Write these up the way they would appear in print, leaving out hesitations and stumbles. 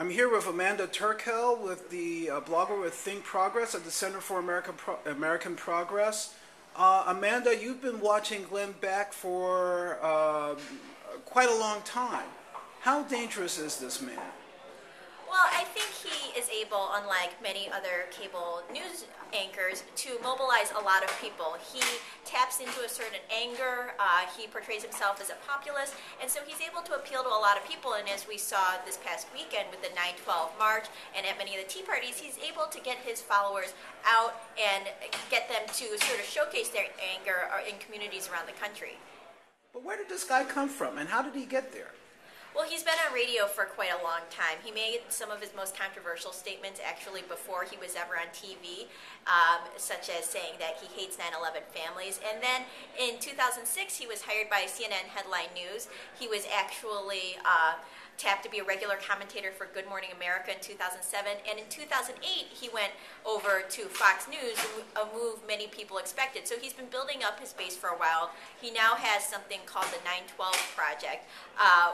I'm here with Amanda Terkel, with the blogger with Think Progress at the Center for American Progress. Amanda, you've been watching Glenn Beck for quite a long time. How dangerous is this man? Well, I think he is able, unlike many other cable news anchors, to mobilize a lot of people. He taps into a certain anger, he portrays himself as a populist, and so he's able to appeal to a lot of people. And as we saw this past weekend with the 9/12 march and at many of the Tea Parties, he's able to get his followers out and get them to sort of showcase their anger in communities around the country. But where did this guy come from, and how did he get there? Well, he's been on radio for quite a long time. He made some of his most controversial statements actually before he was ever on TV, such as saying that he hates 9/11 families. And then in 2006, he was hired by CNN Headline News. He was actually tapped to be a regular commentator for Good Morning America in 2007. And in 2008, he went over to Fox News, a move many people expected. So he's been building up his base for a while. He now has something called the 9/12 Project,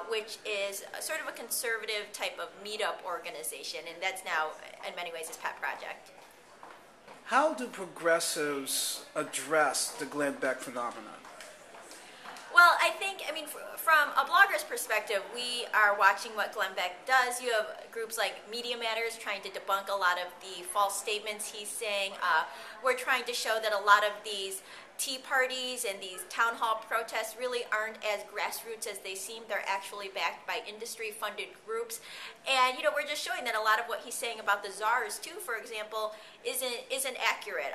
which is sort of a conservative type of meetup organization, and that's now, in many ways, his pet project. How do progressives address the Glenn Beck phenomenon? Well, I mean, from a blogger's perspective, we are watching what Glenn Beck does. You have groups like Media Matters trying to debunk a lot of the false statements he's saying. We're trying to show that a lot of these Tea Parties and these town hall protests really aren't as grassroots as they seem. They're actually backed by industry-funded groups. And, we're just showing that a lot of what he's saying about the czars, too, for example, isn't accurate.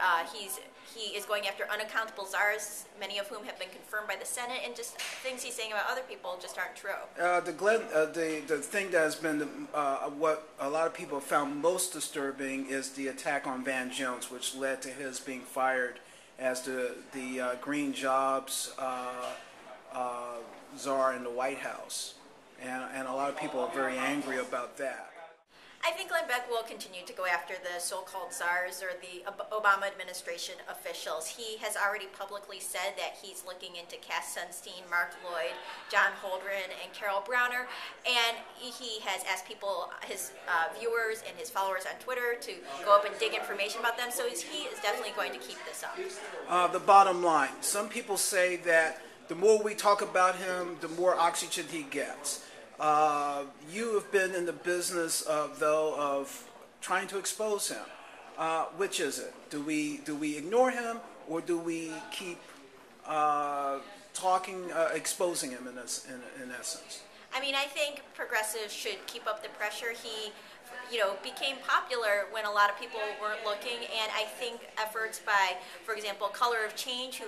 He is going after unaccountable czars, many of whom have been confirmed by the Senate, and just things he's saying about other people just aren't true. The thing that has been what a lot of people have found most disturbing is the attack on Van Jones, which led to his being fired as the green jobs czar in the White House. And a lot of people are very angry about that. I think Glenn Beck will continue to go after the so-called czars or the Obama administration officials. He has already publicly said that he's looking into Cass Sunstein, Mark Lloyd, John Holdren, and Carol Browner, and he has asked people, his viewers and his followers on Twitter, to go up and dig information about them, so he is definitely going to keep this up. The bottom line, some people say that the more we talk about him, the more oxygen he gets. You have been in the business of trying to expose him. Which is it? Do we ignore him, or do we keep exposing him in essence? I mean, I think progressives should keep up the pressure. He became popular when a lot of people weren't looking, and I think efforts by, for example, Color of Change,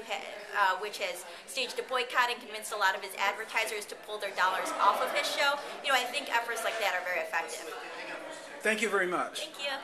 which has staged a boycott and convinced a lot of his advertisers to pull their dollars off of his show, I think efforts like that are very effective. Thank you very much. Thank you.